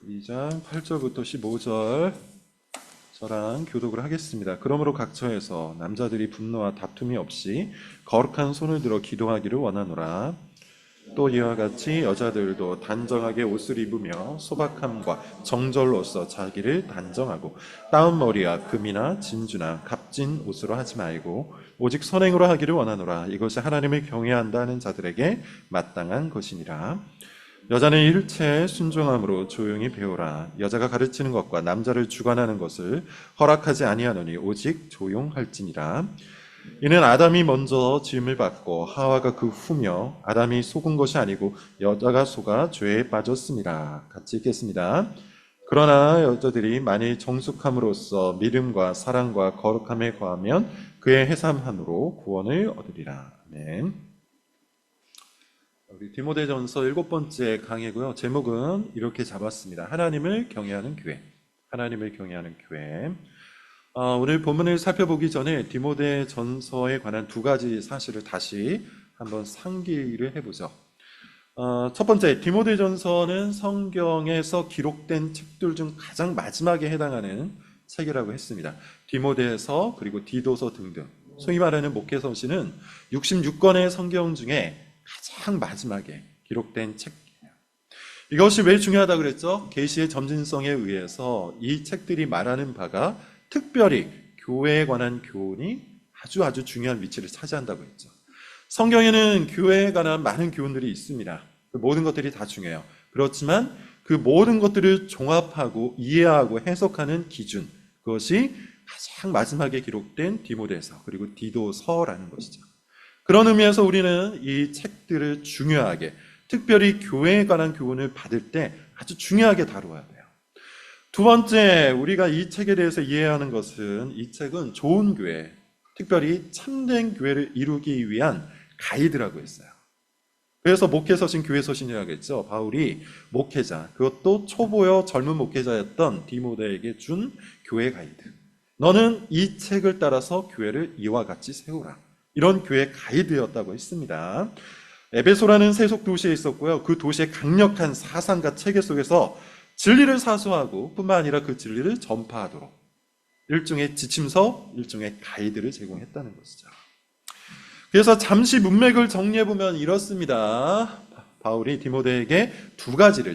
2장 8절부터 15절 저랑 교독을 하겠습니다. 그러므로 각처에서 남자들이 분노와 다툼이 없이 거룩한 손을 들어 기도하기를 원하노라. 또 이와 같이 여자들도 단정하게 옷을 입으며 소박함과 정절로서 자기를 단정하고 따은 머리와 금이나 진주나 값진 옷으로 하지 말고 오직 선행으로 하기를 원하노라. 이것이 하나님을 경외한다는 자들에게 마땅한 것이니라. 여자는 일체에 순종함으로 조용히 배우라. 여자가 가르치는 것과 남자를 주관하는 것을 허락하지 아니하노니 오직 조용할지니라. 이는 아담이 먼저 지음을 받고 하와가 그 후며 아담이 속은 것이 아니고 여자가 속아 죄에 빠졌습니다. 같이 읽겠습니다. 그러나 여자들이 만일 정숙함으로써 믿음과 사랑과 거룩함에 거하면 그의 해삼함으로 구원을 얻으리라. 아멘. 우리 디모데전서 7번째 강의고요. 제목은 이렇게 잡았습니다. 하나님을 경외하는 교회. 하나님을 경외하는 교회. 오늘 본문을 살펴보기 전에 디모데전서에 관한 두 가지 사실을 다시 한번 상기를 해보죠. 첫 번째, 디모데전서는 성경에서 기록된 책들 중 가장 마지막에 해당하는 책이라고 했습니다. 디모데서 그리고 디도서 등등. 소위 말하는 목회서시는 66권의 성경 중에 가장 마지막에 기록된 책이에요. 이것이 왜 중요하다고 그랬죠? 계시의 점진성에 의해서 이 책들이 말하는 바가 특별히 교회에 관한 교훈이 아주 중요한 위치를 차지한다고 했죠. 성경에는 교회에 관한 많은 교훈들이 있습니다. 그 모든 것들이 다 중요해요. 그렇지만 그 모든 것들을 종합하고 이해하고 해석하는 기준, 그것이 가장 마지막에 기록된 디모데서 그리고 디도서라는 것이죠. 그런 의미에서 우리는 이 책들을 중요하게, 특별히 교회에 관한 교훈을 받을 때 아주 중요하게 다루어야 돼요. 두 번째, 우리가 이 책에 대해서 이해하는 것은 이 책은 좋은 교회, 특별히 참된 교회를 이루기 위한 가이드라고 했어요. 그래서 목회서신, 교회서신이라고 했죠. 바울이 목회자, 그것도 초보여 젊은 목회자였던 디모데에게 준 교회 가이드. 너는 이 책을 따라서 교회를 이와 같이 세우라. 이런 교회 가이드였다고 했습니다. 에베소라는 세속 도시에 있었고요. 그 도시의 강력한 사상과 체계 속에서 진리를 사수하고 뿐만 아니라 그 진리를 전파하도록 일종의 지침서, 일종의 가이드를 제공했다는 것이죠. 그래서 잠시 문맥을 정리해보면 이렇습니다. 바울이 디모데에게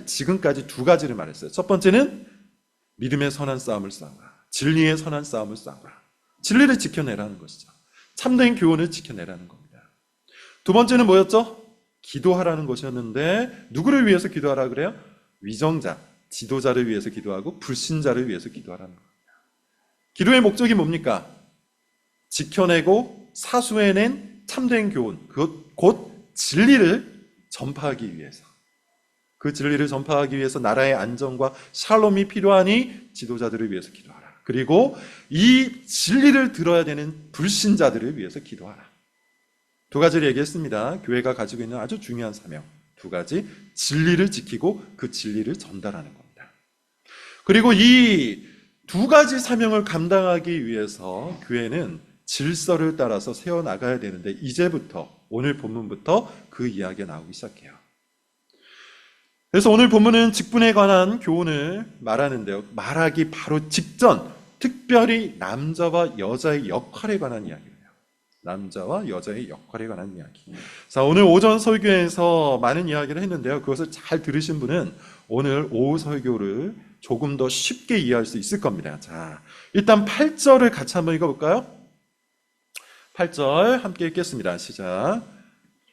지금까지 두 가지를 말했어요. 첫 번째는 믿음의 선한 싸움을 싸우라. 진리의 선한 싸움을 싸우라. 진리를 지켜내라는 것이죠. 참된 교훈을 지켜내라는 겁니다. 두 번째는 뭐였죠? 기도하라는 것이었는데 누구를 위해서 기도하라 그래요? 위정자, 지도자를 위해서 기도하고 불신자를 위해서 기도하라는 겁니다. 기도의 목적이 뭡니까? 지켜내고 사수해낸 참된 교훈, 곧 진리를 전파하기 위해서. 그 진리를 전파하기 위해서 나라의 안정과 샬롬이 필요하니 지도자들을 위해서 기도하라. 그리고 이 진리를 들어야 되는 불신자들을 위해서 기도하라. 두 가지를 얘기했습니다. 교회가 가지고 있는 아주 중요한 사명. 두 가지, 진리를 지키고 그 진리를 전달하는 겁니다. 그리고 이 두 가지 사명을 감당하기 위해서 교회는 질서를 따라서 세워나가야 되는데 이제부터, 오늘 본문부터 그 이야기가 나오기 시작해요. 그래서 오늘 본문은 직분에 관한 교훈을 말하는데요. 말하기 바로 직전, 특별히 남자와 여자의 역할에 관한 이야기예요. 남자와 여자의 역할에 관한 이야기. 자, 오늘 오전 설교에서 많은 이야기를 했는데요. 그것을 잘 들으신 분은 오늘 오후 설교를 조금 더 쉽게 이해할 수 있을 겁니다. 자, 일단 8절을 같이 한번 읽어볼까요? 8절 함께 읽겠습니다. 시작.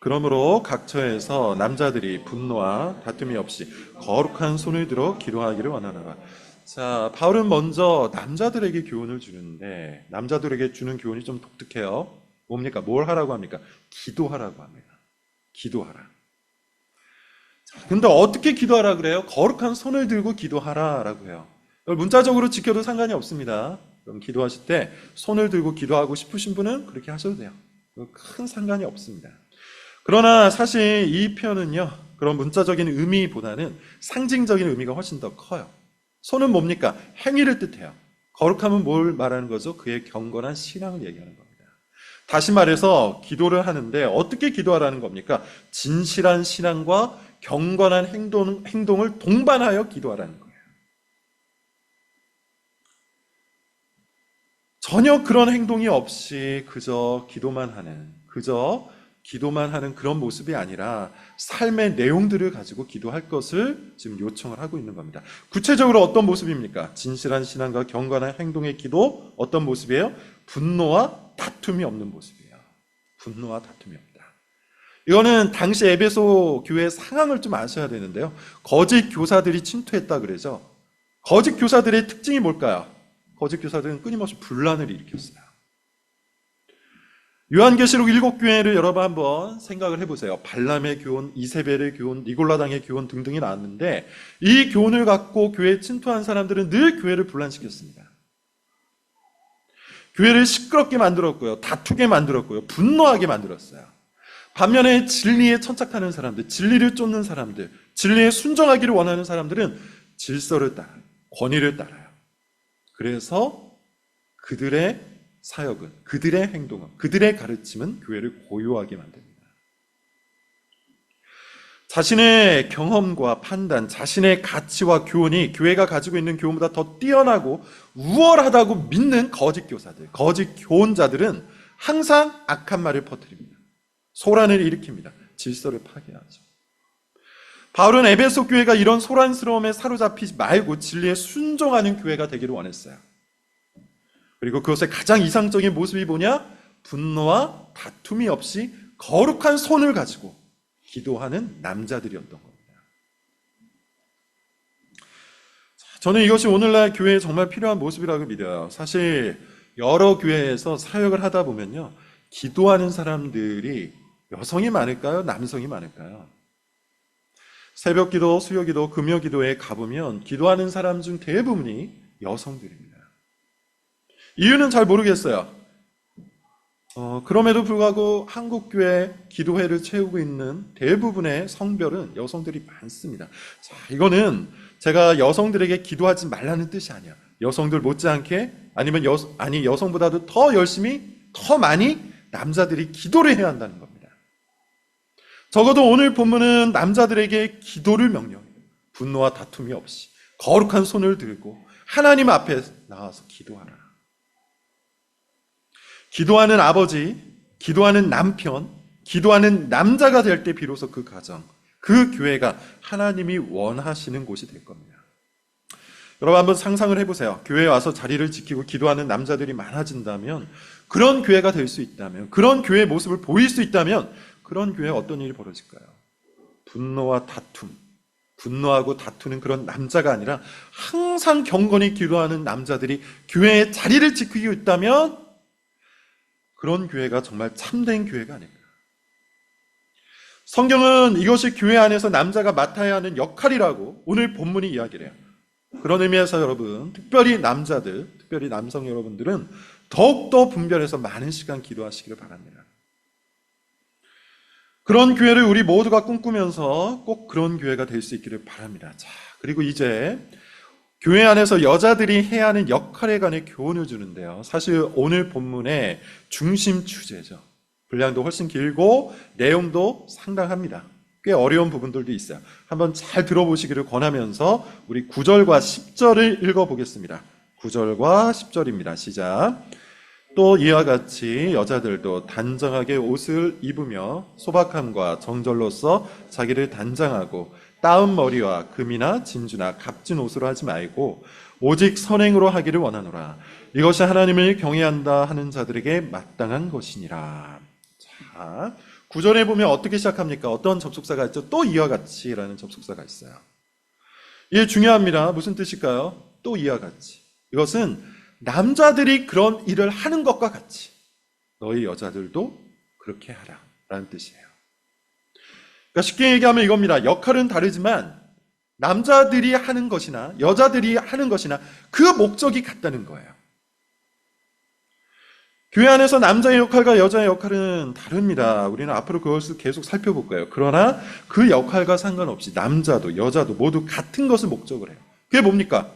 그러므로 각처에서 남자들이 분노와 다툼이 없이 거룩한 손을 들어 기도하기를 원하노라. 자, 바울은 먼저 남자들에게 교훈을 주는데 남자들에게 주는 교훈이 좀 독특해요. 뭡니까? 뭘 하라고 합니까? 기도하라고 합니다. 기도하라. 자, 근데 어떻게 기도하라 그래요? 거룩한 손을 들고 기도하라라고 해요. 문자적으로 지켜도 상관이 없습니다. 그럼 기도하실 때 손을 들고 기도하고 싶으신 분은 그렇게 하셔도 돼요. 큰 상관이 없습니다. 그러나 사실 이 표현은요, 그런 문자적인 의미보다는 상징적인 의미가 훨씬 더 커요. 손은 뭡니까? 행위를 뜻해요. 거룩함은 뭘 말하는 거죠? 그의 경건한 신앙을 얘기하는 겁니다. 다시 말해서 기도를 하는데 어떻게 기도하라는 겁니까? 진실한 신앙과 경건한 행동을 동반하여 기도하라는 거예요. 전혀 그런 행동이 없이 그저 기도만 하는 그런 모습이 아니라 삶의 내용들을 가지고 기도할 것을 지금 요청을 하고 있는 겁니다. 구체적으로 어떤 모습입니까? 진실한 신앙과 경건한 행동의 기도, 어떤 모습이에요? 분노와 다툼이 없는 모습이에요. 분노와 다툼이 없다. 이거는 당시 에베소 교회 상황을 좀 아셔야 되는데요. 거짓 교사들이 침투했다 그러죠. 거짓 교사들의 특징이 뭘까요? 거짓 교사들은 끊임없이 분란을 일으켰어요. 요한계시록 7교회를 여러분 한번 생각을 해보세요. 발람의 교훈, 이세벨의 교훈, 니골라당의 교훈 등등이 나왔는데 이 교훈을 갖고 교회에 침투한 사람들은 늘 교회를 분란시켰습니다. 교회를 시끄럽게 만들었고요. 다투게 만들었고요. 분노하게 만들었어요. 반면에 진리에 천착하는 사람들, 진리를 쫓는 사람들, 진리에 순종하기를 원하는 사람들은 질서를 따라요. 권위를 따라요. 그래서 그들의 사역은, 그들의 행동은, 그들의 가르침은 교회를 고요하게 만듭니다. 자신의 경험과 판단, 자신의 가치와 교훈이 교회가 가지고 있는 교훈보다 더 뛰어나고 우월하다고 믿는 거짓 교사들, 거짓 교훈자들은 항상 악한 말을 퍼뜨립니다. 소란을 일으킵니다. 질서를 파괴하죠. 바울은 에베소 교회가 이런 소란스러움에 사로잡히지 말고 진리에 순종하는 교회가 되기를 원했어요. 그리고 그것의 가장 이상적인 모습이 뭐냐? 분노와 다툼이 없이 거룩한 손을 가지고 기도하는 남자들이었던 겁니다. 저는 이것이 오늘날 교회에 정말 필요한 모습이라고 믿어요. 사실 여러 교회에서 사역을 하다 보면요, 기도하는 사람들이 여성이 많을까요? 남성이 많을까요? 새벽기도, 수요기도, 금요기도에 가보면 기도하는 사람 중 대부분이 여성들입니다. 이유는 잘 모르겠어요. 그럼에도 불구하고 한국교회 기도회를 채우고 있는 대부분의 성별은 여성들이 많습니다. 자, 이거는 제가 여성들에게 기도하지 말라는 뜻이 아니야. 여성들 못지않게 아니면 여성보다도 더 열심히, 더 많이 남자들이 기도를 해야 한다는 겁니다. 적어도 오늘 본문은 남자들에게 기도를 명령해요. 분노와 다툼이 없이 거룩한 손을 들고 하나님 앞에 나와서 기도하라. 기도하는 아버지, 기도하는 남편, 기도하는 남자가 될 때 비로소 그 가정, 그 교회가 하나님이 원하시는 곳이 될 겁니다. 여러분 한번 상상을 해보세요. 교회에 와서 자리를 지키고 기도하는 남자들이 많아진다면, 그런 교회가 될 수 있다면, 그런 교회의 모습을 보일 수 있다면 그런 교회에 어떤 일이 벌어질까요? 분노와 다툼, 분노하고 다투는 그런 남자가 아니라 항상 경건히 기도하는 남자들이 교회에 자리를 지키고 있다면 그런 교회가 정말 참된 교회가 아닐까. 성경은 이것이 교회 안에서 남자가 맡아야 하는 역할이라고 오늘 본문이 이야기를 해요. 그런 의미에서 여러분, 특별히 남자들, 특별히 남성 여러분들은 더욱더 분별해서 많은 시간 기도하시기를 바랍니다. 그런 교회를 우리 모두가 꿈꾸면서 꼭 그런 교회가 될 수 있기를 바랍니다. 자, 그리고 이제 교회 안에서 여자들이 해야 하는 역할에 관해 교훈을 주는데요. 사실 오늘 본문의 중심 주제죠. 분량도 훨씬 길고 내용도 상당합니다. 꽤 어려운 부분들도 있어요. 한번 잘 들어보시기를 권하면서 우리 9절과 10절을 읽어보겠습니다. 9절과 10절입니다. 시작. 또 이와 같이 여자들도 단정하게 옷을 입으며 소박함과 정절로서 자기를 단장하고 따은 머리와 금이나 진주나 값진 옷으로 하지 말고 오직 선행으로 하기를 원하노라. 이것이 하나님을 경외한다 하는 자들에게 마땅한 것이니라. 자, 9절에 보면 어떻게 시작합니까? 어떤 접속사가 있죠? 또 이와 같이라는 접속사가 있어요. 이게 중요합니다. 무슨 뜻일까요? 또 이와 같이. 이것은 남자들이 그런 일을 하는 것과 같이 너희 여자들도 그렇게 하라 라는 뜻이에요. 그러니까 쉽게 얘기하면 이겁니다. 역할은 다르지만 남자들이 하는 것이나 여자들이 하는 것이나 그 목적이 같다는 거예요. 교회 안에서 남자의 역할과 여자의 역할은 다릅니다. 우리는 앞으로 그것을 계속 살펴볼 거예요. 그러나 그 역할과 상관없이 남자도 여자도 모두 같은 것을 목적을 해요. 그게 뭡니까?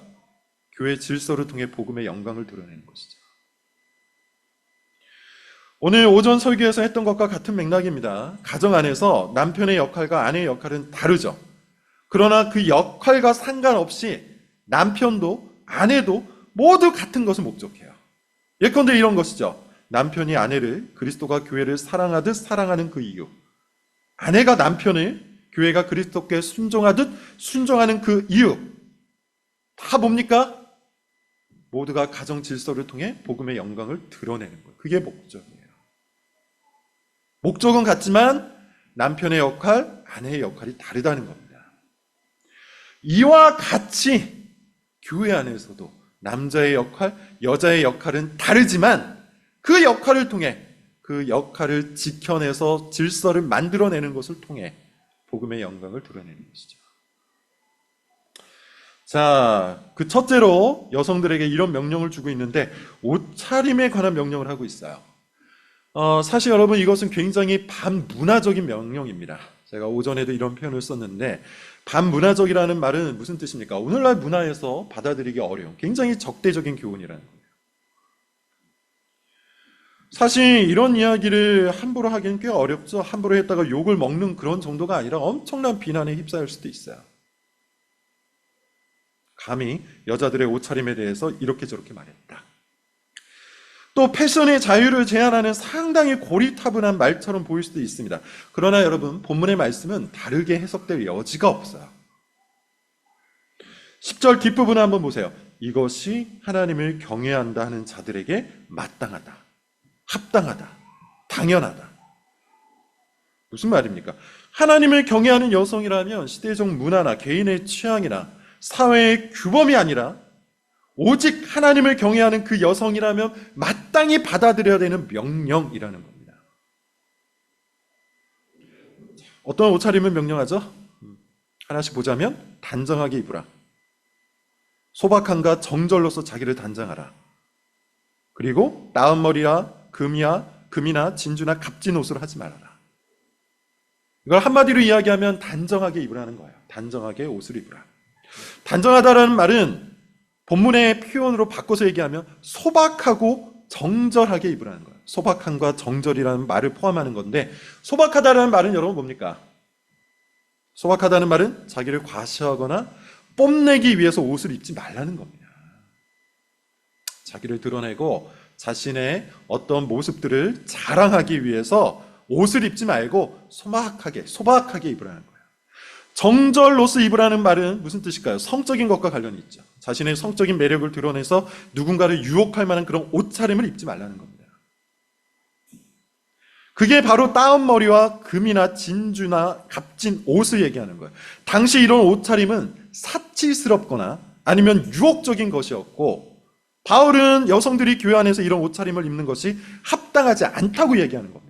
교회 질서를 통해 복음의 영광을 드러내는 것이죠. 오늘 오전 설교에서 했던 것과 같은 맥락입니다. 가정 안에서 남편의 역할과 아내의 역할은 다르죠. 그러나 그 역할과 상관없이 남편도 아내도 모두 같은 것을 목적해요. 예컨대 이런 것이죠. 남편이 아내를 그리스도가 교회를 사랑하듯 사랑하는 그 이유. 아내가 남편을 교회가 그리스도께 순종하듯 순종하는 그 이유. 다 뭡니까? 모두가 가정 질서를 통해 복음의 영광을 드러내는 거예요. 그게 목적이에요. 목적은 같지만 남편의 역할, 아내의 역할이 다르다는 겁니다. 이와 같이 교회 안에서도 남자의 역할, 여자의 역할은 다르지만 그 역할을 통해 그 역할을 지켜내서 질서를 만들어내는 것을 통해 복음의 영광을 드러내는 것이죠. 자, 그 첫째로 여성들에게 이런 명령을 주고 있는데 옷차림에 관한 명령을 하고 있어요. 사실 여러분 이것은 굉장히 반문화적인 명령입니다. 제가 오전에도 이런 표현을 썼는데 반문화적이라는 말은 무슨 뜻입니까? 오늘날 문화에서 받아들이기 어려운 굉장히 적대적인 교훈이라는 거예요. 사실 이런 이야기를 함부로 하기는 꽤 어렵죠. 함부로 했다가 욕을 먹는 그런 정도가 아니라 엄청난 비난에 휩싸일 수도 있어요. 감히 여자들의 옷차림에 대해서 이렇게 저렇게 말했다. 또 패션의 자유를 제한하는 상당히 고리타분한 말처럼 보일 수도 있습니다. 그러나 여러분 본문의 말씀은 다르게 해석될 여지가 없어요. 10절 뒷부분을 한번 보세요. 이것이 하나님을 경외한다 하는 자들에게 마땅하다, 합당하다, 당연하다. 무슨 말입니까? 하나님을 경외하는 여성이라면 시대적 문화나 개인의 취향이나 사회의 규범이 아니라 오직 하나님을 경외하는 그 여성이라면 마땅히 받아들여야 되는 명령이라는 겁니다. 어떤 옷차림을 명령하죠? 하나씩 보자면 단정하게 입으라. 소박함과 정절로서 자기를 단장하라. 그리고 나은 머리야 금이나 진주나 값진 옷을 하지 말아라. 이걸 한마디로 이야기하면 단정하게 입으라는 거예요. 단정하게 옷을 입으라. 단정하다라는 말은 본문의 표현으로 바꿔서 얘기하면 소박하고 정절하게 입으라는 거예요. 소박함과 정절이라는 말을 포함하는 건데 소박하다라는 말은 여러분 뭡니까? 소박하다는 말은 자기를 과시하거나 뽐내기 위해서 옷을 입지 말라는 겁니다. 자기를 드러내고 자신의 어떤 모습들을 자랑하기 위해서 옷을 입지 말고 소박하게 입으라는 거예요. 정절로서 입으라는 말은 무슨 뜻일까요? 성적인 것과 관련이 있죠. 자신의 성적인 매력을 드러내서 누군가를 유혹할 만한 그런 옷차림을 입지 말라는 겁니다. 그게 바로 따은 머리와 금이나 진주나 값진 옷을 얘기하는 거예요. 당시 이런 옷차림은 사치스럽거나 아니면 유혹적인 것이었고 바울은 여성들이 교회 안에서 이런 옷차림을 입는 것이 합당하지 않다고 얘기하는 겁니다.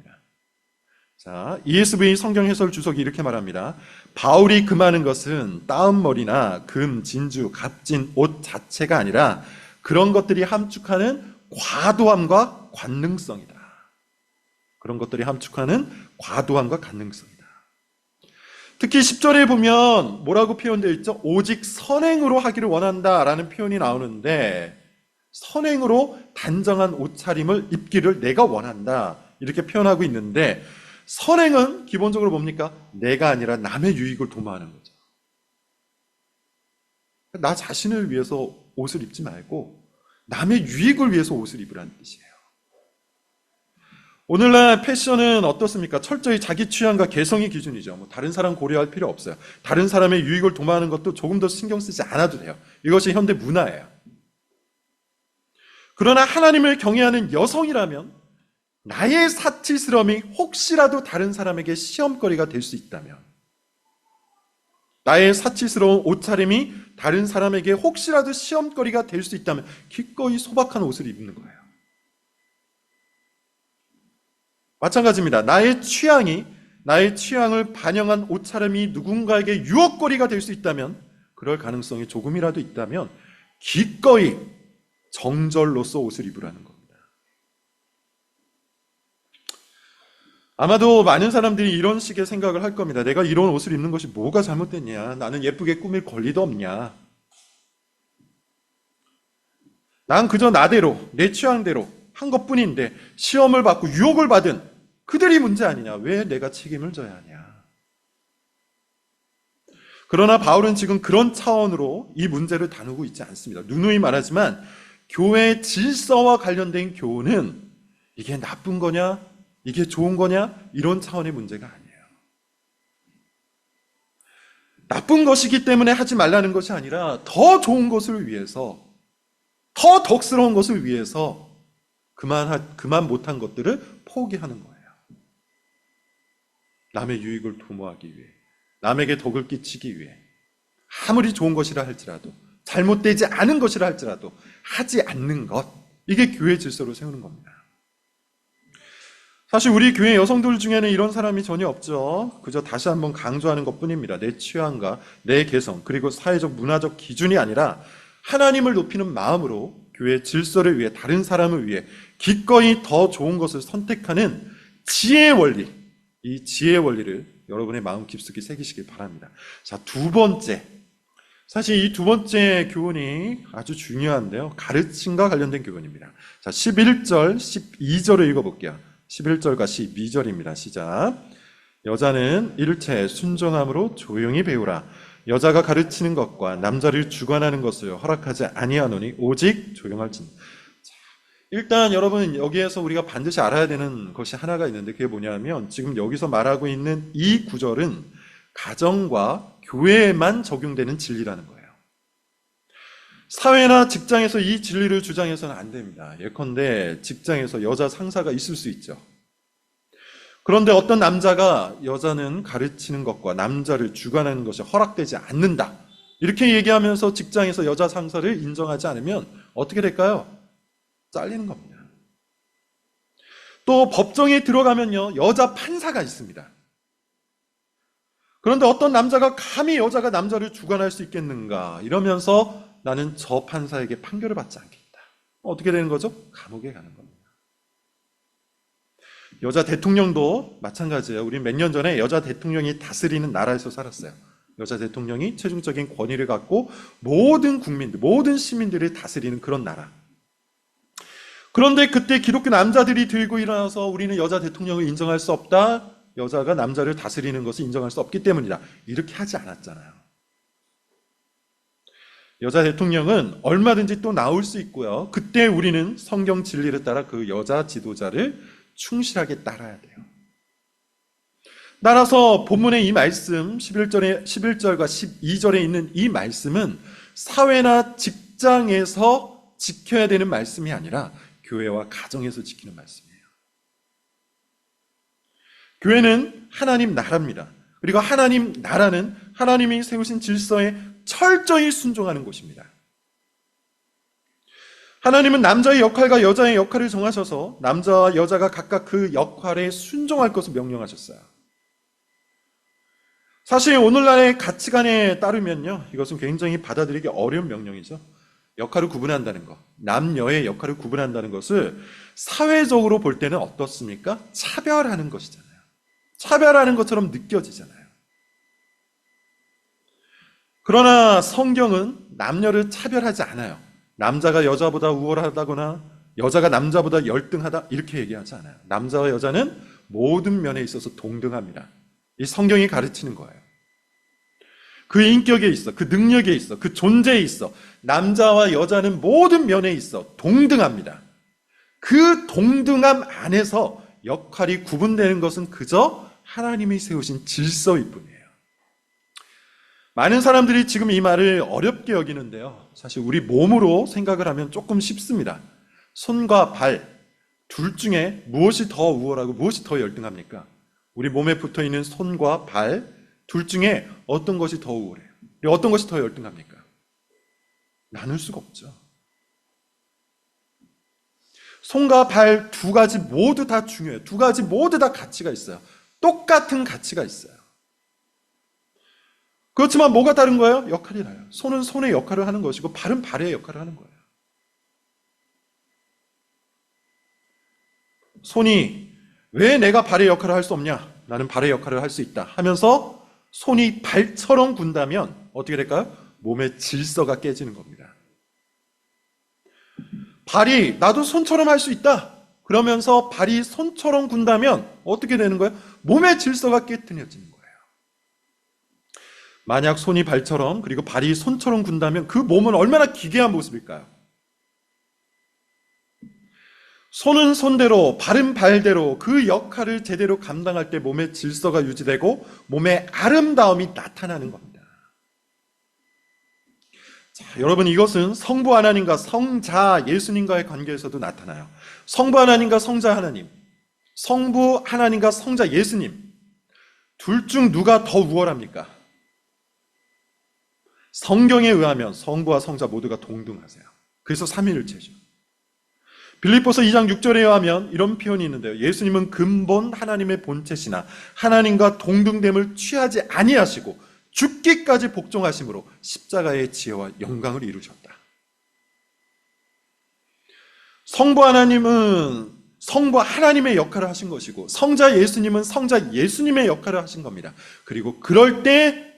자, ESV 성경 해설 주석이 이렇게 말합니다. 바울이 금하는 것은 따은 머리나 금, 진주, 값진 옷 자체가 아니라 그런 것들이 함축하는 과도함과 관능성이다. 그런 것들이 함축하는 과도함과 관능성이다. 특히 10절에 보면 뭐라고 표현되어 있죠? 오직 선행으로 하기를 원한다라는 표현이 나오는데 선행으로 단정한 옷차림을 입기를 내가 원한다 이렇게 표현하고 있는데 선행은 기본적으로 뭡니까? 내가 아니라 남의 유익을 도모하는 거죠. 나 자신을 위해서 옷을 입지 말고 남의 유익을 위해서 옷을 입으라는 뜻이에요. 오늘날 패션은 어떻습니까? 철저히 자기 취향과 개성이 기준이죠. 다른 사람 고려할 필요 없어요. 다른 사람의 유익을 도모하는 것도 조금 더 신경 쓰지 않아도 돼요. 이것이 현대 문화예요. 그러나 하나님을 경외하는 여성이라면 나의 사치스러움이 혹시라도 다른 사람에게 시험거리가 될 수 있다면 나의 사치스러운 옷차림이 다른 사람에게 혹시라도 시험거리가 될 수 있다면 기꺼이 소박한 옷을 입는 거예요. 마찬가지입니다. 나의 취향을 반영한 옷차림이 누군가에게 유혹거리가 될 수 있다면 그럴 가능성이 조금이라도 있다면 기꺼이 정절로서 옷을 입으라는 겁니다. 아마도 많은 사람들이 이런 식의 생각을 할 겁니다. 내가 이런 옷을 입는 것이 뭐가 잘못됐냐? 나는 예쁘게 꾸밀 권리도 없냐? 난 그저 나대로, 내 취향대로 한 것뿐인데 시험을 받고 유혹을 받은 그들이 문제 아니냐? 왜 내가 책임을 져야 하냐? 그러나 바울은 지금 그런 차원으로 이 문제를 다루고 있지 않습니다. 누누이 말하지만 교회 질서와 관련된 교훈은 이게 나쁜 거냐, 이게 좋은 거냐, 이런 차원의 문제가 아니에요. 나쁜 것이기 때문에 하지 말라는 것이 아니라 더 좋은 것을 위해서, 더 덕스러운 것을 위해서 그만 못한 것들을 포기하는 거예요. 남의 유익을 도모하기 위해, 남에게 덕을 끼치기 위해, 아무리 좋은 것이라 할지라도, 잘못되지 않은 것이라 할지라도 하지 않는 것, 이게 교회 질서로 세우는 겁니다. 사실 우리 교회 여성들 중에는 이런 사람이 전혀 없죠. 그저 다시 한번 강조하는 것뿐입니다. 내 취향과 내 개성, 그리고 사회적 문화적 기준이 아니라 하나님을 높이는 마음으로 교회 질서를 위해, 다른 사람을 위해 기꺼이 더 좋은 것을 선택하는 지혜의 원리, 이 지혜의 원리를 여러분의 마음 깊숙이 새기시길 바랍니다. 자, 두 번째, 사실 이 두 번째 교훈이 아주 중요한데요, 가르침과 관련된 교훈입니다. 자, 11절, 12절을 읽어볼게요. 11절과 12절입니다. 시작. 여자는 일체 순종함으로 조용히 배우라. 여자가 가르치는 것과 남자를 주관하는 것을 허락하지 아니하노니 오직 조용할지니. 일단 여러분, 여기에서 우리가 반드시 알아야 되는 것이 하나가 있는데, 그게 뭐냐면 지금 여기서 말하고 있는 이 구절은 가정과 교회에만 적용되는 진리라는 거예요. 사회나 직장에서 이 진리를 주장해서는 안 됩니다. 예컨대 직장에서 여자 상사가 있을 수 있죠. 그런데 어떤 남자가 여자는 가르치는 것과 남자를 주관하는 것이 허락되지 않는다, 이렇게 얘기하면서 직장에서 여자 상사를 인정하지 않으면 어떻게 될까요? 잘리는 겁니다. 또 법정에 들어가면요, 여자 판사가 있습니다. 그런데 어떤 남자가 감히 여자가 남자를 주관할 수 있겠는가 이러면서 나는 저 판사에게 판결을 받지 않겠다. 어떻게 되는 거죠? 감옥에 가는 겁니다. 여자 대통령도 마찬가지예요. 우리 몇 년 전에 여자 대통령이 다스리는 나라에서 살았어요. 여자 대통령이 최종적인 권위를 갖고 모든 국민들, 모든 시민들을 다스리는 그런 나라. 그런데 그때 기독교 남자들이 들고 일어나서 우리는 여자 대통령을 인정할 수 없다, 여자가 남자를 다스리는 것을 인정할 수 없기 때문이다, 이렇게 하지 않았잖아요. 여자 대통령은 얼마든지 또 나올 수 있고요. 그때 우리는 성경 진리를 따라 그 여자 지도자를 충실하게 따라야 돼요. 따라서 본문의 이 말씀 11절과 12절에 있는 이 말씀은 사회나 직장에서 지켜야 되는 말씀이 아니라 교회와 가정에서 지키는 말씀이에요. 교회는 하나님 나라입니다. 그리고 하나님 나라는 하나님이 세우신 질서에 철저히 순종하는 곳입니다. 하나님은 남자의 역할과 여자의 역할을 정하셔서 남자와 여자가 각각 그 역할에 순종할 것을 명령하셨어요. 사실 오늘날의 가치관에 따르면요, 이것은 굉장히 받아들이기 어려운 명령이죠. 역할을 구분한다는 것, 남녀의 역할을 구분한다는 것을 사회적으로 볼 때는 어떻습니까? 차별하는 것이잖아요. 차별하는 것처럼 느껴지잖아요. 그러나 성경은 남녀를 차별하지 않아요. 남자가 여자보다 우월하다거나 여자가 남자보다 열등하다, 이렇게 얘기하지 않아요. 남자와 여자는 모든 면에 있어서 동등합니다. 이 성경이 가르치는 거예요. 그 인격에 있어, 그 능력에 있어, 그 존재에 있어 남자와 여자는 모든 면에 있어 동등합니다. 그 동등함 안에서 역할이 구분되는 것은 그저 하나님이 세우신 질서일 뿐이에요. 많은 사람들이 지금 이 말을 어렵게 여기는데요, 사실 우리 몸으로 생각을 하면 조금 쉽습니다. 손과 발 둘 중에 무엇이 더 우월하고 무엇이 더 열등합니까? 우리 몸에 붙어있는 손과 발 둘 중에 어떤 것이 더 우월해요? 그리고 어떤 것이 더 열등합니까? 나눌 수가 없죠. 손과 발 두 가지 모두 다 중요해요. 두 가지 모두 다 가치가 있어요. 똑같은 가치가 있어요. 그렇지만 뭐가 다른 거예요? 역할이 달라요. 손은 손의 역할을 하는 것이고 발은 발의 역할을 하는 거예요. 손이 왜 내가 발의 역할을 할 수 없냐? 나는 발의 역할을 할 수 있다 하면서 손이 발처럼 군다면 어떻게 될까요? 몸의 질서가 깨지는 겁니다. 발이 나도 손처럼 할 수 있다 그러면서 발이 손처럼 군다면 어떻게 되는 거예요? 몸의 질서가 깨트려지는 거예요. 만약 손이 발처럼 그리고 발이 손처럼 군다면 그 몸은 얼마나 기괴한 모습일까요? 손은 손대로, 발은 발대로 그 역할을 제대로 감당할 때 몸의 질서가 유지되고 몸의 아름다움이 나타나는 겁니다. 자, 여러분, 이것은 성부 하나님과 성자 예수님과의 관계에서도 나타나요. 성부 하나님과 성자 하나님, 성부 하나님과 성자 예수님, 둘 중 누가 더 우월합니까? 성경에 의하면 성부와 성자 모두가 동등하세요. 그래서 삼위일체죠. 빌립보서 2장 6절에 의하면 이런 표현이 있는데요. 예수님은 근본 하나님의 본체시나 하나님과 동등됨을 취하지 아니하시고 죽기까지 복종하심으로 십자가의 지혜와 영광을 이루셨다. 성부 하나님은 성부 하나님의 역할을 하신 것이고 성자 예수님은 성자 예수님의 역할을 하신 겁니다. 그리고 그럴 때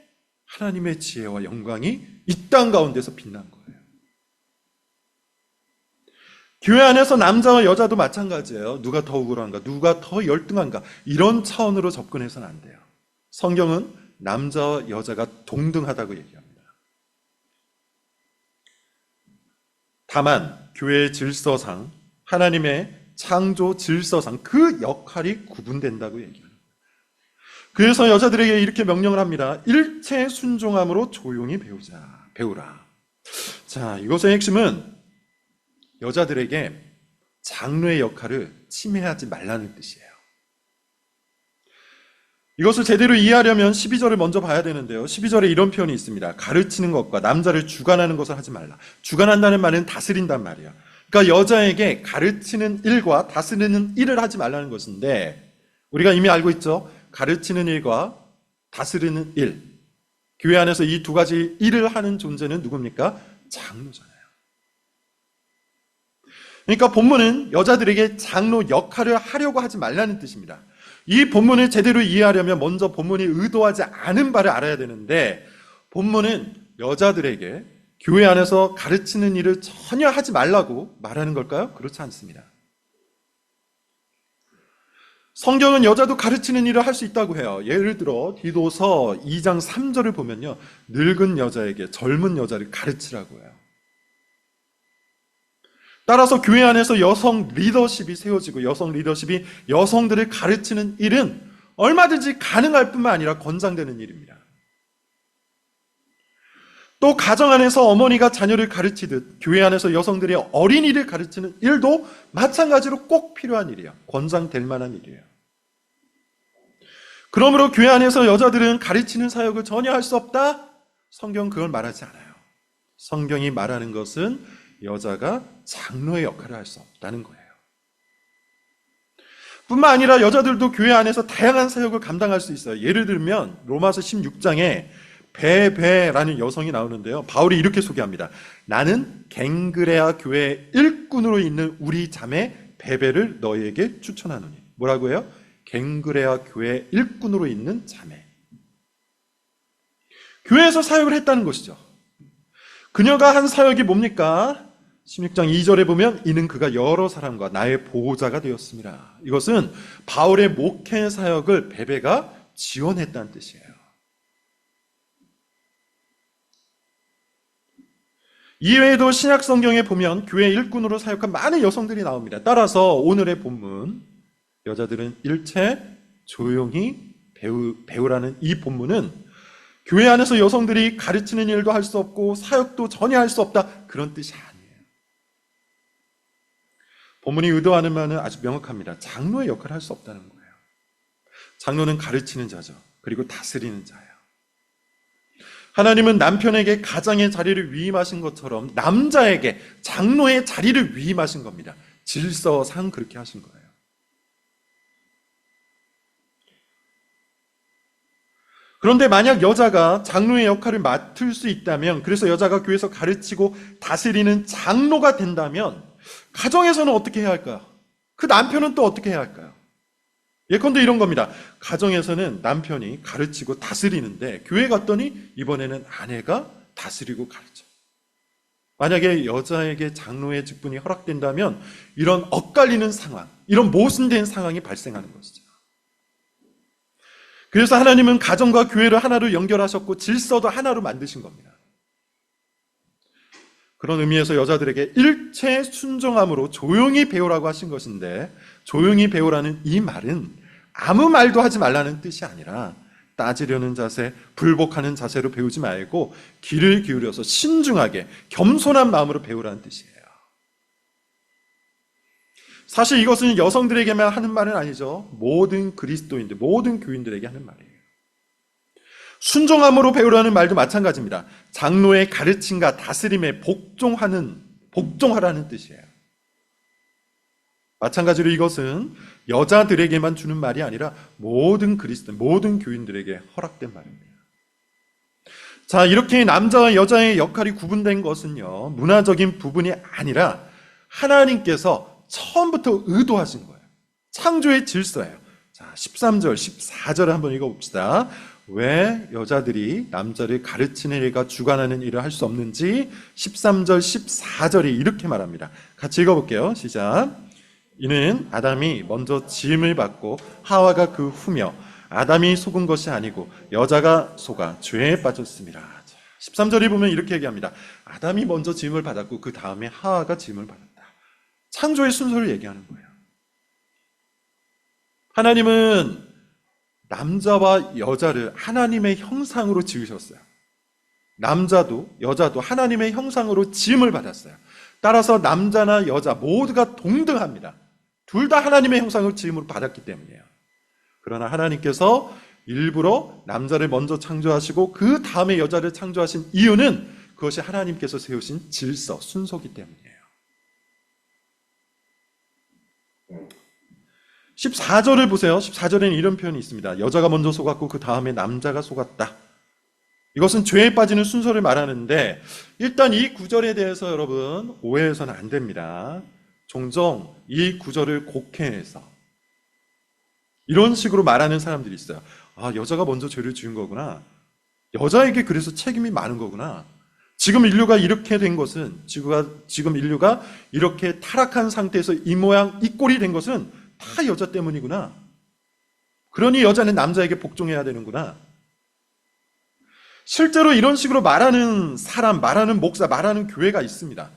하나님의 지혜와 영광이 이 땅 가운데서 빛난 거예요. 교회 안에서 남자와 여자도 마찬가지예요. 누가 더 우월한가, 누가 더 열등한가, 이런 차원으로 접근해서는 안 돼요. 성경은 남자와 여자가 동등하다고 얘기합니다. 다만 교회의 질서상, 하나님의 창조 질서상 그 역할이 구분된다고 얘기합니다. 그래서 여자들에게 이렇게 명령을 합니다. 일체 순종함으로 조용히 배우라. 자, 이것의 핵심은 여자들에게 장로의 역할을 침해하지 말라는 뜻이에요. 이것을 제대로 이해하려면 12절을 먼저 봐야 되는데요. 12절에 이런 표현이 있습니다. 가르치는 것과 남자를 주관하는 것을 하지 말라. 주관한다는 말은 다스린단 말이에요. 그러니까 여자에게 가르치는 일과 다스리는 일을 하지 말라는 것인데, 우리가 이미 알고 있죠. 가르치는 일과 다스리는 일, 교회 안에서 이 두 가지 일을 하는 존재는 누굽니까? 장로잖아요. 그러니까 본문은 여자들에게 장로 역할을 하려고 하지 말라는 뜻입니다. 이 본문을 제대로 이해하려면 먼저 본문이 의도하지 않은 바를 알아야 되는데, 본문은 여자들에게 교회 안에서 가르치는 일을 전혀 하지 말라고 말하는 걸까요? 그렇지 않습니다. 성경은 여자도 가르치는 일을 할 수 있다고 해요. 예를 들어 디도서 2장 3절을 보면요, 늙은 여자에게 젊은 여자를 가르치라고 해요. 따라서 교회 안에서 여성 리더십이 세워지고 여성 리더십이 여성들을 가르치는 일은 얼마든지 가능할 뿐만 아니라 권장되는 일입니다. 또 가정 안에서 어머니가 자녀를 가르치듯 교회 안에서 여성들이 어린이를 가르치는 일도 마찬가지로 꼭 필요한 일이에요. 권장될 만한 일이에요. 그러므로 교회 안에서 여자들은 가르치는 사역을 전혀 할 수 없다? 성경은 그걸 말하지 않아요. 성경이 말하는 것은 여자가 장로의 역할을 할 수 없다는 거예요. 뿐만 아니라 여자들도 교회 안에서 다양한 사역을 감당할 수 있어요. 예를 들면 로마서 16장에 베베라는 여성이 나오는데요. 바울이 이렇게 소개합니다. 나는 갱그레아 교회 일꾼으로 있는 우리 자매 베베를 너희에게 추천하노니. 뭐라고 해요? 갱그레아 교회 일꾼으로 있는 자매. 교회에서 사역을 했다는 것이죠. 그녀가 한 사역이 뭡니까? 16장 2절에 보면 이는 그가 여러 사람과 나의 보호자가 되었습니다. 이것은 바울의 목회 사역을 베베가 지원했다는 뜻이에요. 이외에도 신약 성경에 보면 교회 일꾼으로 사역한 많은 여성들이 나옵니다. 따라서 오늘의 본문, 여자들은 일체 조용히 배우라는 이 본문은 교회 안에서 여성들이 가르치는 일도 할 수 없고 사역도 전혀 할 수 없다, 그런 뜻이 아니에요. 본문이 의도하는 바는 아주 명확합니다. 장로의 역할을 할 수 없다는 거예요. 장로는 가르치는 자죠. 그리고 다스리는 자예요. 하나님은 남편에게 가장의 자리를 위임하신 것처럼 남자에게 장로의 자리를 위임하신 겁니다. 질서상 그렇게 하신 거예요. 그런데 만약 여자가 장로의 역할을 맡을 수 있다면, 그래서 여자가 교회에서 가르치고 다스리는 장로가 된다면 가정에서는 어떻게 해야 할까요? 그 남편은 또 어떻게 해야 할까요? 예컨대 이런 겁니다. 가정에서는 남편이 가르치고 다스리는데 교회 갔더니 이번에는 아내가 다스리고 가르쳐. 만약에 여자에게 장로의 직분이 허락된다면 이런 엇갈리는 상황, 이런 모순된 상황이 발생하는 것이죠. 그래서 하나님은 가정과 교회를 하나로 연결하셨고 질서도 하나로 만드신 겁니다. 그런 의미에서 여자들에게 일체 순종함으로 조용히 배우라고 하신 것인데, 조용히 배우라는 이 말은 아무 말도 하지 말라는 뜻이 아니라 따지려는 자세, 불복하는 자세로 배우지 말고 귀를 기울여서 신중하게 겸손한 마음으로 배우라는 뜻이에요. 사실 이것은 여성들에게만 하는 말은 아니죠. 모든 그리스도인들, 모든 교인들에게 하는 말이에요. 순종함으로 배우라는 말도 마찬가지입니다. 장로의 가르침과 다스림에 복종하라는 뜻이에요. 마찬가지로 이것은 여자들에게만 주는 말이 아니라 모든 그리스도, 모든 교인들에게 허락된 말입니다. 자, 이렇게 남자와 여자의 역할이 구분된 것은요, 문화적인 부분이 아니라 하나님께서 처음부터 의도하신 거예요. 창조의 질서예요. 자, 13절, 14절을 한번 읽어봅시다. 왜 여자들이 남자를 가르치는 일과 주관하는 일을 할 수 없는지 13절, 14절이 이렇게 말합니다. 같이 읽어볼게요. 시작. 이는 아담이 먼저 지음을 받고 하와가 그 후며 아담이 속은 것이 아니고 여자가 속아 죄에 빠졌습니다. 13절에 보면 이렇게 얘기합니다. 아담이 먼저 지음을 받았고 그 다음에 하와가 지음을 받았다. 창조의 순서를 얘기하는 거예요. 하나님은 남자와 여자를 하나님의 형상으로 지으셨어요. 남자도 여자도 하나님의 형상으로 지음을 받았어요. 따라서 남자나 여자 모두가 동등합니다. 둘 다 하나님의 형상으로 지음을 받았기 때문이에요. 그러나 하나님께서 일부러 남자를 먼저 창조하시고 그 다음에 여자를 창조하신 이유는 그것이 하나님께서 세우신 질서, 순서이기 때문이에요. 14절을 보세요. 14절에는 이런 표현이 있습니다. 여자가 먼저 속았고 그 다음에 남자가 속았다. 이것은 죄에 빠지는 순서를 말하는데, 일단 이 구절에 대해서 여러분 오해해서는 안 됩니다. 종종 이 구절을 곡해해서 이런 식으로 말하는 사람들이 있어요. 아, 여자가 먼저 죄를 지은 거구나. 여자에게 그래서 책임이 많은 거구나. 지금 인류가 이렇게 된 것은, 지금 인류가 이렇게 타락한 상태에서 이 모양 이 꼴이 된 것은 다 여자 때문이구나. 그러니 여자는 남자에게 복종해야 되는구나. 실제로 이런 식으로 말하는 사람, 말하는 목사, 말하는 교회가 있습니다.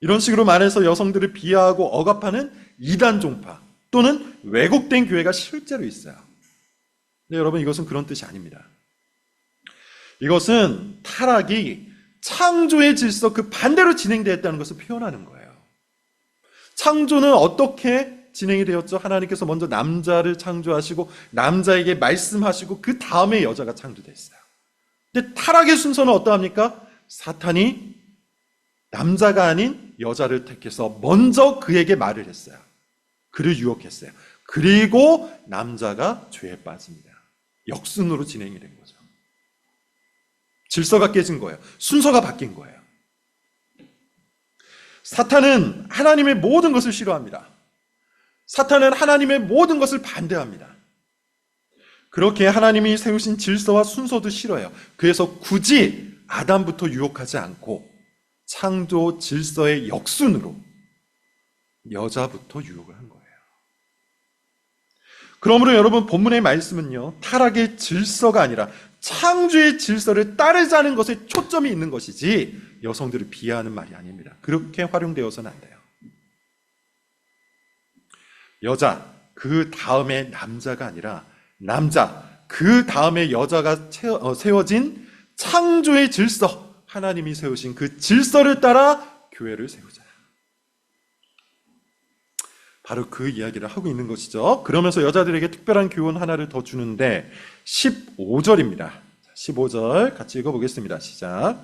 이런 식으로 말해서 여성들을 비하하고 억압하는 이단 종파 또는 왜곡된 교회가 실제로 있어요. 근데 여러분, 이것은 그런 뜻이 아닙니다. 이것은 타락이 창조의 질서 그 반대로 진행되었다는 것을 표현하는 거예요. 창조는 어떻게 진행이 되었죠? 하나님께서 먼저 남자를 창조하시고 남자에게 말씀하시고 그 다음에 여자가 창조됐어요. 근데 타락의 순서는 어떠합니까? 사탄이 남자가 아닌 여자를 택해서 먼저 그에게 말을 했어요. 그를 유혹했어요. 그리고 남자가 죄에 빠집니다. 역순으로 진행이 된 거죠. 질서가 깨진 거예요. 순서가 바뀐 거예요. 사탄은 하나님의 모든 것을 싫어합니다. 사탄은 하나님의 모든 것을 반대합니다. 그렇게 하나님이 세우신 질서와 순서도 싫어요. 그래서 굳이 아담부터 유혹하지 않고 창조 질서의 역순으로 여자부터 유혹을 한 거예요. 그러므로 여러분, 본문의 말씀은요, 타락의 질서가 아니라 창조의 질서를 따르자는 것에 초점이 있는 것이지 여성들을 비하하는 말이 아닙니다. 그렇게 활용되어서는 안 돼요. 여자, 그 다음에 남자가 아니라 남자, 그 다음에 여자가 세워진 창조의 질서, 하나님이 세우신 그 질서를 따라 교회를 세우자. 바로 그 이야기를 하고 있는 것이죠. 그러면서 여자들에게 특별한 교훈 하나를 더 주는데 15절입니다. 15절 같이 읽어보겠습니다. 시작.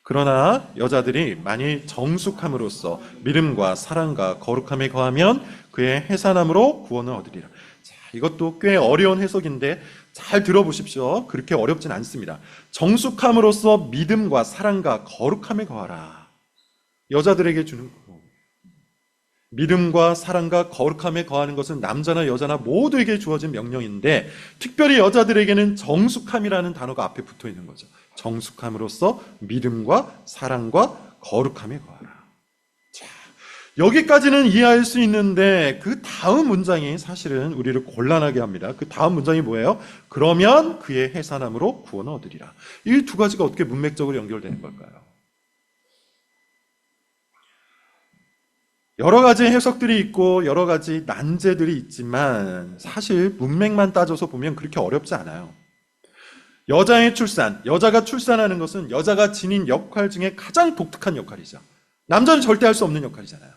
그러나 여자들이 만일 정숙함으로써 믿음과 사랑과 거룩함에 거하면 그의 해산함으로 구원을 얻으리라. 자, 이것도 꽤 어려운 해석인데 잘 들어보십시오. 그렇게 어렵진 않습니다. 정숙함으로써 믿음과 사랑과 거룩함에 거하라. 여자들에게 주는 거. 믿음과 사랑과 거룩함에 거하는 것은 남자나 여자나 모두에게 주어진 명령인데, 특별히 여자들에게는 정숙함이라는 단어가 앞에 붙어 있는 거죠. 정숙함으로써 믿음과 사랑과 거룩함에 거하라. 자, 여기까지는 이해할 수 있는데 그 다음 문장이 사실은 우리를 곤란하게 합니다. 그 다음 문장이 뭐예요? 그러면 그의 해산함으로 구원을 얻으리라. 이 두 가지가 어떻게 문맥적으로 연결되는 걸까요? 여러 가지 해석들이 있고 여러 가지 난제들이 있지만 사실 문맥만 따져서 보면 그렇게 어렵지 않아요. 여자의 출산, 여자가 출산하는 것은 여자가 지닌 역할 중에 가장 독특한 역할이죠. 남자는 절대 할 수 없는 역할이잖아요.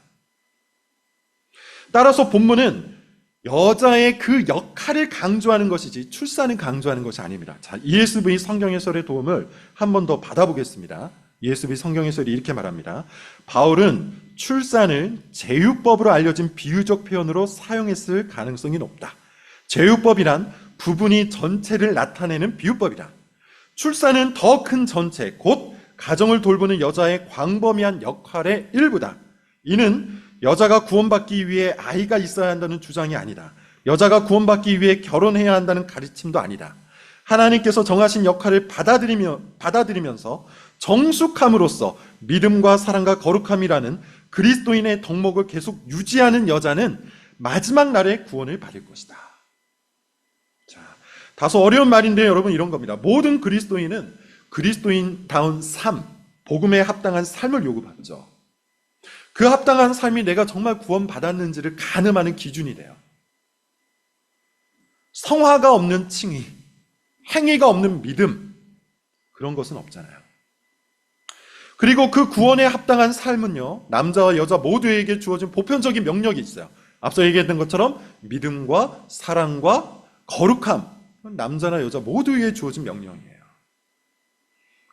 따라서 본문은 여자의 그 역할을 강조하는 것이지 출산을 강조하는 것이 아닙니다. 자, ESV 성경 해설의 도움을 한 번 더 받아보겠습니다. ESV 성경 해설이 이렇게 말합니다. 바울은 출산을 제휴법으로 알려진 비유적 표현으로 사용했을 가능성이 높다. 제휴법이란 부분이 전체를 나타내는 비유법이다. 출산은 더 큰 전체, 곧 가정을 돌보는 여자의 광범위한 역할의 일부다. 이는 여자가 구원받기 위해 아이가 있어야 한다는 주장이 아니다. 여자가 구원받기 위해 결혼해야 한다는 가르침도 아니다. 하나님께서 정하신 역할을 받아들이면서 정숙함으로써 믿음과 사랑과 거룩함이라는 그리스도인의 덕목을 계속 유지하는 여자는 마지막 날에 구원을 받을 것이다. 자, 다소 어려운 말인데 여러분 이런 겁니다. 모든 그리스도인은 그리스도인다운 삶, 복음에 합당한 삶을 요구받죠. 그 합당한 삶이 내가 정말 구원받았는지를 가늠하는 기준이 돼요. 성화가 없는 칭의, 행위가 없는 믿음, 그런 것은 없잖아요. 그리고 그 구원에 합당한 삶은요, 남자와 여자 모두에게 주어진 보편적인 명령이 있어요. 앞서 얘기했던 것처럼 믿음과 사랑과 거룩함, 남자나 여자 모두에게 주어진 명령이에요.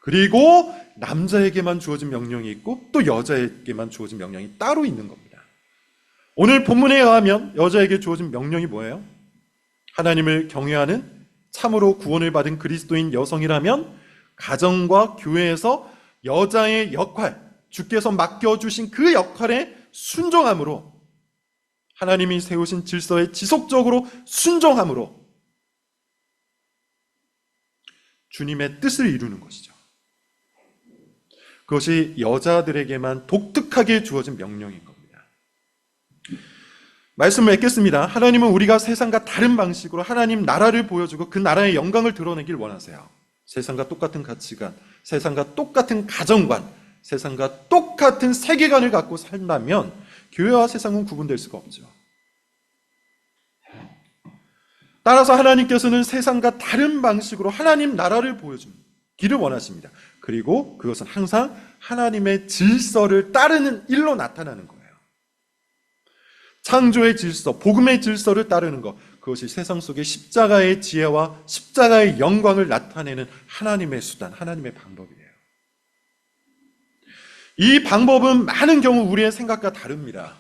그리고 남자에게만 주어진 명령이 있고 또 여자에게만 주어진 명령이 따로 있는 겁니다. 오늘 본문에 의하면 여자에게 주어진 명령이 뭐예요? 하나님을 경외하는 참으로 구원을 받은 그리스도인 여성이라면 가정과 교회에서 여자의 역할, 주께서 맡겨주신 그 역할에 순종함으로, 하나님이 세우신 질서에 지속적으로 순종함으로 주님의 뜻을 이루는 것이죠. 그것이 여자들에게만 독특하게 주어진 명령인 겁니다. 말씀을 맺겠습니다. 하나님은 우리가 세상과 다른 방식으로 하나님 나라를 보여주고 그 나라의 영광을 드러내길 원하세요. 세상과 똑같은 가치관, 세상과 똑같은 가정관, 세상과 똑같은 세계관을 갖고 산다면 교회와 세상은 구분될 수가 없죠. 따라서 하나님께서는 세상과 다른 방식으로 하나님 나라를 보여주기를 원하십니다. 그리고 그것은 항상 하나님의 질서를 따르는 일로 나타나는 거예요. 창조의 질서, 복음의 질서를 따르는 것, 그것이 세상 속에 십자가의 지혜와 십자가의 영광을 나타내는 하나님의 수단, 하나님의 방법이에요. 이 방법은 많은 경우 우리의 생각과 다릅니다.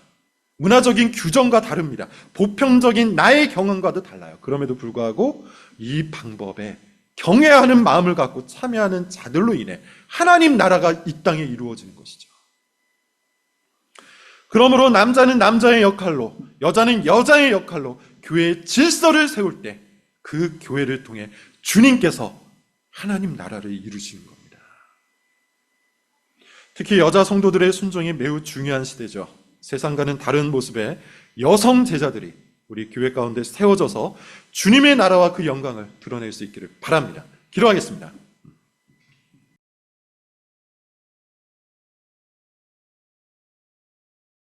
문화적인 규정과 다릅니다. 보편적인 나의 경험과도 달라요. 그럼에도 불구하고 이 방법에 경외하는 마음을 갖고 참여하는 자들로 인해 하나님 나라가 이 땅에 이루어지는 것이죠. 그러므로 남자는 남자의 역할로, 여자는 여자의 역할로 교회의 질서를 세울 때 그 교회를 통해 주님께서 하나님 나라를 이루시는 겁니다. 특히 여자 성도들의 순종이 매우 중요한 시대죠. 세상과는 다른 모습의 여성 제자들이 우리 교회 가운데 세워져서 주님의 나라와 그 영광을 드러낼 수 있기를 바랍니다. 기도하겠습니다.